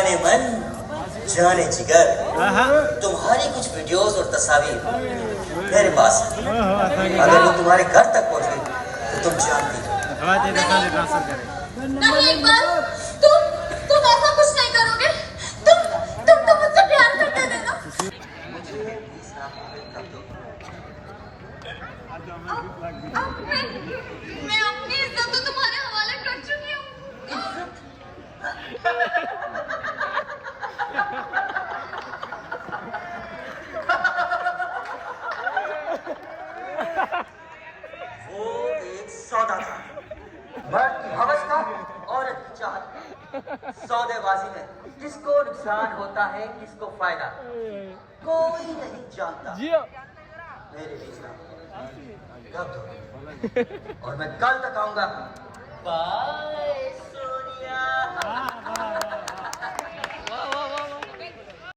जाने मन जाने जिगर, तुम्हारी कुछ वीडियोस और तस्वीर मेरे पास है। अगर वो तुम्हारे घर तक पहुंच गई तो तुम जानती हो। नहीं इकबाल, तुम ऐसा कुछ नहीं करोगे। तुम तो मुझसे प्यार करते थे ना। मुझे 20 लाख रुपए कब दो? मैं अपनी इज्जत तो तुम्हारे हवाले कर चुकी हूँ। वो एक सौदा था, मर्द की हवस का, औरत की चाहत। सौदेबाजी में किसको नुकसान होता है, किसको फायदा, कोई नहीं जानता। मेरे 20 लाख कब दो? और मैं कल तक आऊंगा। बाय।